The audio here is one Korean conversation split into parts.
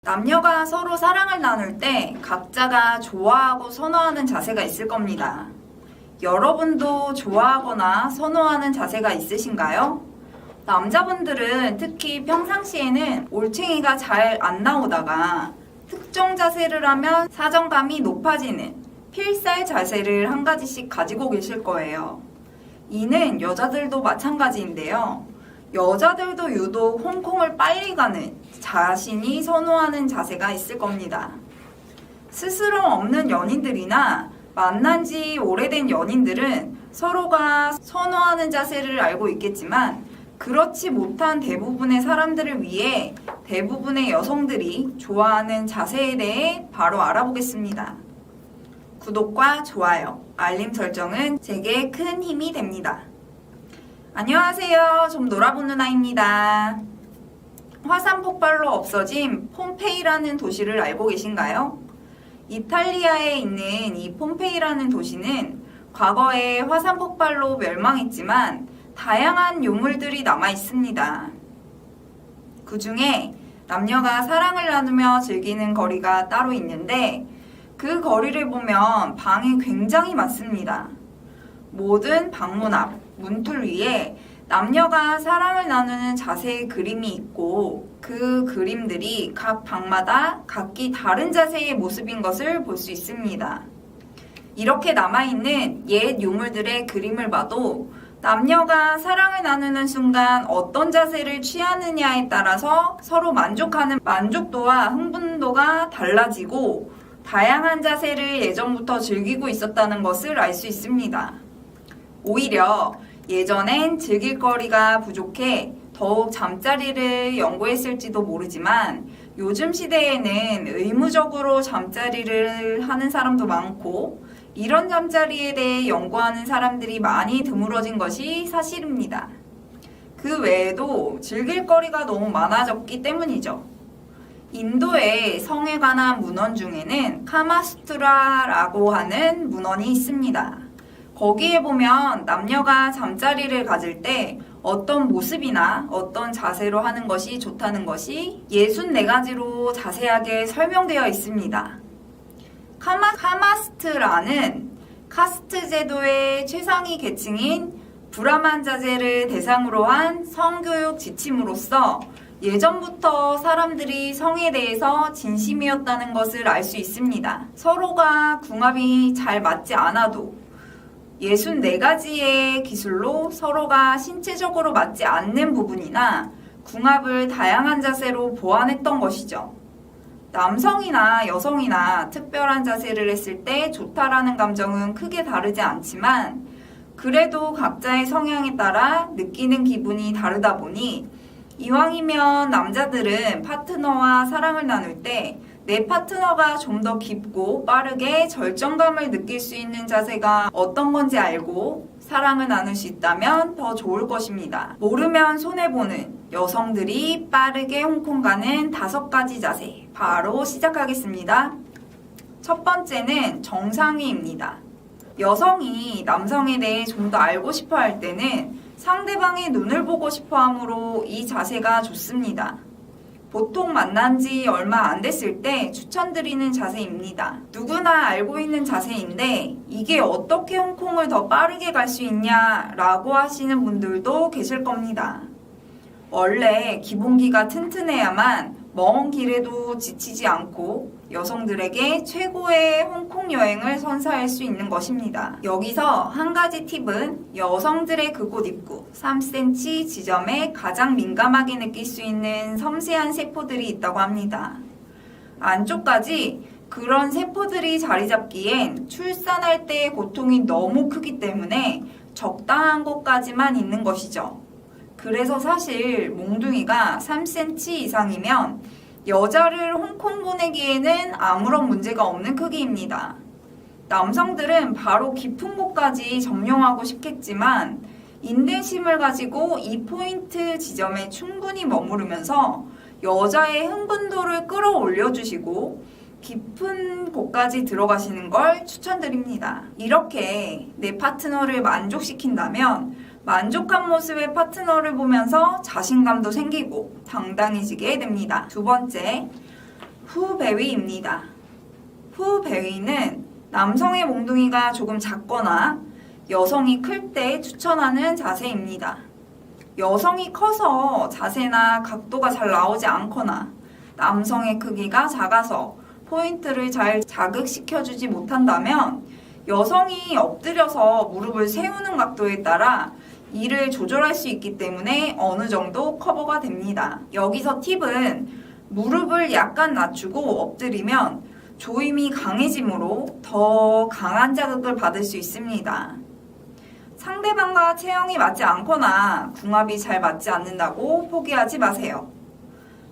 남녀가 서로 사랑을 나눌 때 각자가 좋아하고 선호하는 자세가 있을 겁니다. 여러분도 좋아하거나 선호하는 자세가 있으신가요? 남자분들은 특히 평상시에는 올챙이가 잘 안 나오다가 특정 자세를 하면 사정감이 높아지는 필살 자세를 한 가지씩 가지고 계실 거예요. 이는 여자들도 마찬가지인데요. 여자들도 유독 홍콩을 빨리 가는 자신이 선호하는 자세가 있을 겁니다. 스스럼 없는 연인들이나 만난 지 오래된 연인들은 서로가 선호하는 자세를 알고 있겠지만 그렇지 못한 대부분의 사람들을 위해 대부분의 여성들이 좋아하는 자세에 대해 바로 알아보겠습니다. 구독과 좋아요, 알림 설정은 제게 큰 힘이 됩니다. 안녕하세요. 좀 놀아보는 아이입니다. 화산 폭발로 없어진 폼페이라는 도시를 알고 계신가요? 이탈리아에 있는 이 폼페이라는 도시는 과거에 화산 폭발로 멸망했지만 다양한 유물들이 남아 있습니다. 그 중에 남녀가 사랑을 나누며 즐기는 거리가 따로 있는데 그 거리를 보면 방이 굉장히 많습니다. 모든 방문 앞, 문틀 위에 남녀가 사랑을 나누는 자세의 그림이 있고 그 그림들이 각 방마다 각기 다른 자세의 모습인 것을 볼 수 있습니다. 이렇게 남아있는 옛 유물들의 그림을 봐도 남녀가 사랑을 나누는 순간 어떤 자세를 취하느냐에 따라서 서로 만족하는 만족도와 흥분도가 달라지고 다양한 자세를 예전부터 즐기고 있었다는 것을 알 수 있습니다. 오히려 예전엔 즐길 거리가 부족해 더욱 잠자리를 연구했을지도 모르지만 요즘 시대에는 의무적으로 잠자리를 하는 사람도 많고 이런 잠자리에 대해 연구하는 사람들이 많이 드물어진 것이 사실입니다. 그 외에도 즐길 거리가 너무 많아졌기 때문이죠. 인도의 성에 관한 문헌 중에는 카마수트라라고 하는 문헌이 있습니다. 거기에 보면 남녀가 잠자리를 가질 때 어떤 모습이나 어떤 자세로 하는 것이 좋다는 것이 64가지로 자세하게 설명되어 있습니다. 카마스트라는 카스트 제도의 최상위 계층인 브라만 자제를 대상으로 한 성교육 지침으로서 예전부터 사람들이 성에 대해서 진심이었다는 것을 알 수 있습니다. 서로가 궁합이 잘 맞지 않아도 64가지의 기술로 서로가 신체적으로 맞지 않는 부분이나 궁합을 다양한 자세로 보완했던 것이죠. 남성이나 여성이나 특별한 자세를 했을 때 좋다라는 감정은 크게 다르지 않지만 그래도 각자의 성향에 따라 느끼는 기분이 다르다 보니 이왕이면 남자들은 파트너와 사랑을 나눌 때 내 파트너가 좀 더 깊고 빠르게 절정감을 느낄 수 있는 자세가 어떤 건지 알고 사랑을 나눌 수 있다면 더 좋을 것입니다. 모르면 손해보는 여성들이 빠르게 홍콩 가는 5가지 자세 바로 시작하겠습니다. 첫 번째는 정상위입니다. 여성이 남성에 대해 좀 더 알고 싶어 할 때는 상대방의 눈을 보고 싶어 하므로 이 자세가 좋습니다. 보통 만난 지 얼마 안 됐을 때 추천드리는 자세입니다. 누구나 알고 있는 자세인데 이게 어떻게 홍콩을 더 빠르게 갈 수 있냐라고 하시는 분들도 계실 겁니다. 원래 기본기가 튼튼해야만 먼 길에도 지치지 않고 여성들에게 최고의 홍콩 여행을 선사할 수 있는 것입니다. 여기서 한 가지 팁은 여성들의 그곳 입구 3cm 지점에 가장 민감하게 느낄 수 있는 섬세한 세포들이 있다고 합니다. 안쪽까지 그런 세포들이 자리 잡기엔 출산할 때의 고통이 너무 크기 때문에 적당한 곳까지만 있는 것이죠. 그래서 사실 몽둥이가 3cm 이상이면 여자를 홍콩 보내기에는 아무런 문제가 없는 크기입니다. 남성들은 바로 깊은 곳까지 점령하고 싶겠지만 인내심을 가지고 이 포인트 지점에 충분히 머무르면서 여자의 흥분도를 끌어올려 주시고 깊은 곳까지 들어가시는 걸 추천드립니다. 이렇게 내 파트너를 만족시킨다면 만족한 모습의 파트너를 보면서 자신감도 생기고 당당해지게 됩니다. 두 번째, 후배위입니다. 후배위는 남성의 몽둥이가 조금 작거나 여성이 클 때 추천하는 자세입니다. 여성이 커서 자세나 각도가 잘 나오지 않거나 남성의 크기가 작아서 포인트를 잘 자극시켜주지 못한다면 여성이 엎드려서 무릎을 세우는 각도에 따라 이를 조절할 수 있기 때문에 어느 정도 커버가 됩니다. 여기서 팁은 무릎을 약간 낮추고 엎드리면 조임이 강해지므로 더 강한 자극을 받을 수 있습니다. 상대방과 체형이 맞지 않거나 궁합이 잘 맞지 않는다고 포기하지 마세요.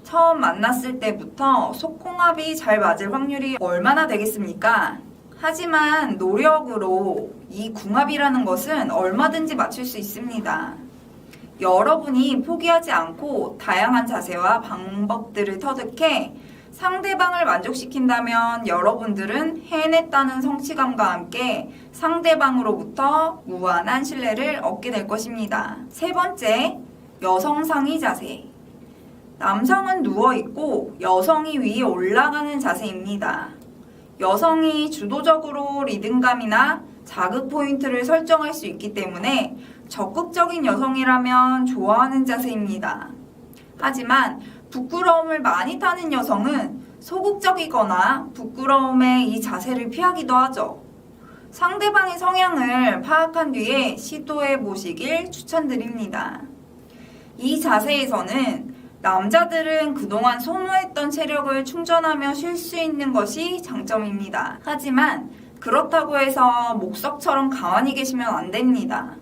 처음 만났을 때부터 속궁합이 잘 맞을 확률이 얼마나 되겠습니까? 하지만 노력으로 이 궁합이라는 것은 얼마든지 맞출 수 있습니다. 여러분이 포기하지 않고 다양한 자세와 방법들을 터득해 상대방을 만족시킨다면 여러분들은 해냈다는 성취감과 함께 상대방으로부터 무한한 신뢰를 얻게 될 것입니다. 세 번째, 여성 상의 자세. 남성은 누워있고 여성이 위에 올라가는 자세입니다. 여성이 주도적으로 리듬감이나 자극 포인트를 설정할 수 있기 때문에 적극적인 여성이라면 좋아하는 자세입니다. 하지만 부끄러움을 많이 타는 여성은 소극적이거나 부끄러움에 이 자세를 피하기도 하죠. 상대방의 성향을 파악한 뒤에 시도해 보시길 추천드립니다. 이 자세에서는 남자들은 그동안 소모했던 체력을 충전하며 쉴 수 있는 것이 장점입니다. 하지만 그렇다고 해서 목석처럼 가만히 계시면 안 됩니다.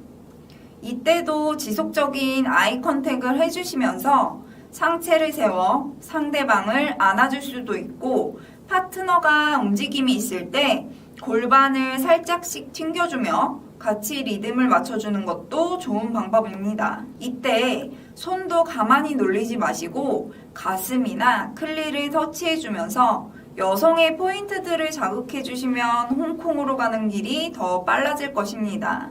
이때도 지속적인 아이 컨택을 해주시면서 상체를 세워 상대방을 안아줄 수도 있고 파트너가 움직임이 있을 때 골반을 살짝씩 튕겨주며 같이 리듬을 맞춰주는 것도 좋은 방법입니다. 이때 손도 가만히 놀리지 마시고 가슴이나 클리를 터치해주면서 여성의 포인트들을 자극해주시면 홍콩으로 가는 길이 더 빨라질 것입니다.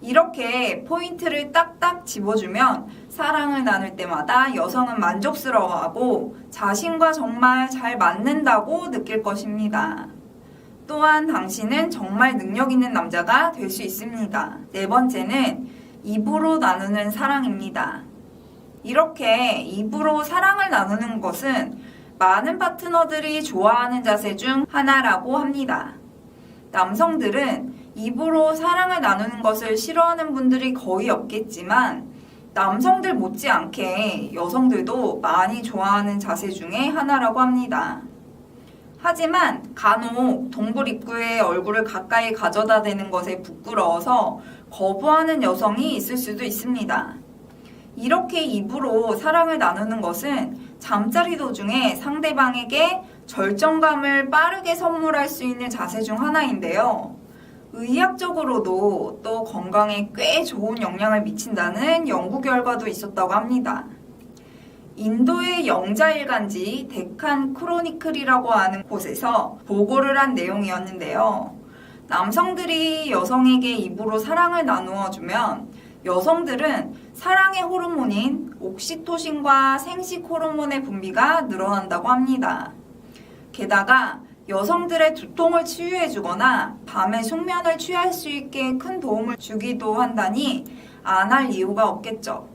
이렇게 포인트를 딱딱 집어주면 사랑을 나눌 때마다 여성은 만족스러워하고 자신과 정말 잘 맞는다고 느낄 것입니다. 또한 당신은 정말 능력 있는 남자가 될 수 있습니다. 네 번째는 입으로 나누는 사랑입니다. 이렇게 입으로 사랑을 나누는 것은 많은 파트너들이 좋아하는 자세 중 하나라고 합니다. 남성들은 입으로 사랑을 나누는 것을 싫어하는 분들이 거의 없겠지만 남성들 못지않게 여성들도 많이 좋아하는 자세 중에 하나라고 합니다. 하지만 간혹 동굴 입구에 얼굴을 가까이 가져다 대는 것에 부끄러워서 거부하는 여성이 있을 수도 있습니다. 이렇게 입으로 사랑을 나누는 것은 잠자리 도중에 상대방에게 절정감을 빠르게 선물할 수 있는 자세 중 하나인데요. 의학적으로도 또 건강에 꽤 좋은 영향을 미친다는 연구 결과도 있었다고 합니다. 인도의 영자일간지 데칸 크로니클이라고 하는 곳에서 보고를 한 내용이었는데요. 남성들이 여성에게 입으로 사랑을 나누어 주면 여성들은 사랑의 호르몬인 옥시토신과 생식 호르몬의 분비가 늘어난다고 합니다. 게다가 여성들의 두통을 치유해주거나 밤에 숙면을 취할 수 있게 큰 도움을 주기도 한다니 안 할 이유가 없겠죠.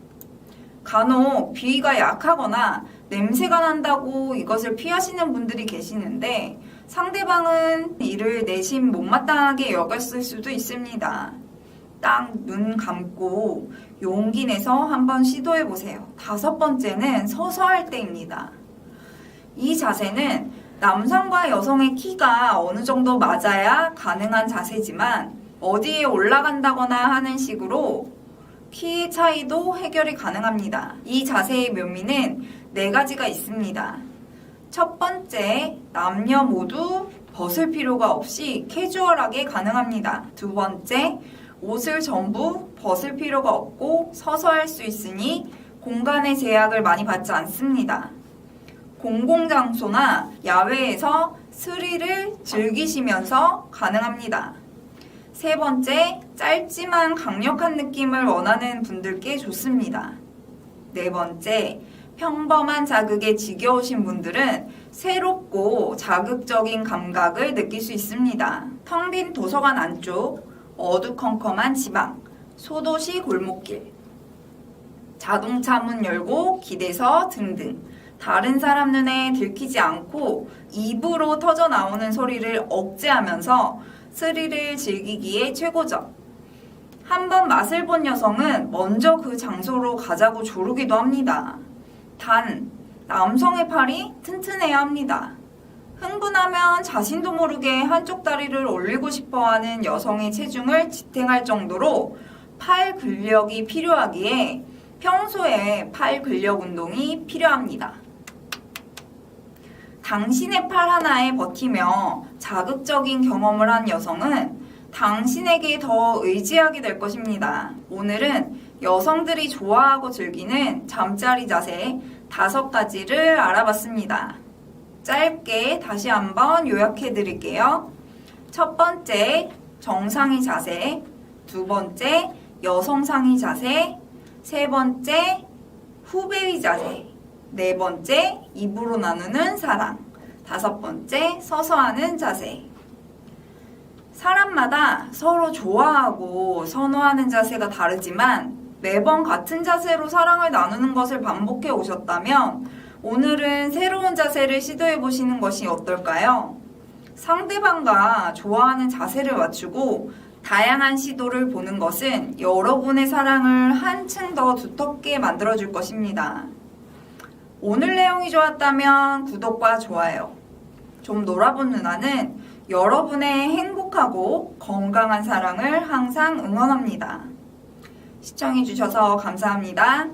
간혹 비위가 약하거나 냄새가 난다고 이것을 피하시는 분들이 계시는데 상대방은 이를 내심 못마땅하게 여겼을 수도 있습니다. 딱 눈 감고 용기 내서 한번 시도해 보세요. 다섯 번째는 서서 할 때입니다. 이 자세는 남성과 여성의 키가 어느 정도 맞아야 가능한 자세지만 어디에 올라간다거나 하는 식으로 키의 차이도 해결이 가능합니다. 이 자세의 묘미는 4가지가 있습니다. 첫 번째, 남녀 모두 벗을 필요가 없이 캐주얼하게 가능합니다. 두 번째, 옷을 전부 벗을 필요가 없고 서서 할 수 있으니 공간의 제약을 많이 받지 않습니다. 공공장소나 야외에서 스릴을 즐기시면서 가능합니다. 세 번째, 짧지만 강력한 느낌을 원하는 분들께 좋습니다. 네 번째, 평범한 자극에 지겨우신 분들은 새롭고 자극적인 감각을 느낄 수 있습니다. 텅 빈 도서관 안쪽, 어두컴컴한 지방, 소도시 골목길, 자동차 문 열고 기대서 등등 다른 사람 눈에 들키지 않고 입으로 터져 나오는 소리를 억제하면서 스릴을 즐기기에 최고죠. 한번 맛을 본 여성은 먼저 그 장소로 가자고 조르기도 합니다. 단, 남성의 팔이 튼튼해야 합니다. 흥분하면 자신도 모르게 한쪽 다리를 올리고 싶어하는 여성의 체중을 지탱할 정도로 팔 근력이 필요하기에 평소에 팔 근력 운동이 필요합니다. 당신의 팔 하나에 버티며 자극적인 경험을 한 여성은 당신에게 더 의지하게 될 것입니다. 오늘은 여성들이 좋아하고 즐기는 잠자리 자세 5가지를 알아봤습니다. 짧게 다시 한번 요약해 드릴게요. 첫 번째, 정상의 자세. 두 번째, 여성상의 자세. 세 번째, 후배의 자세. 네 번째, 입으로 나누는 사랑. 5번째, 서서 하는 자세. 사람마다 서로 좋아하고 선호하는 자세가 다르지만 매번 같은 자세로 사랑을 나누는 것을 반복해 오셨다면 오늘은 새로운 자세를 시도해 보시는 것이 어떨까요? 상대방과 좋아하는 자세를 맞추고 다양한 시도를 보는 것은 여러분의 사랑을 한층 더 두텁게 만들어줄 것입니다. 오늘 내용이 좋았다면 구독과 좋아요. 좀 놀아본 누나는 여러분의 행복하고 건강한 사랑을 항상 응원합니다. 시청해주셔서 감사합니다.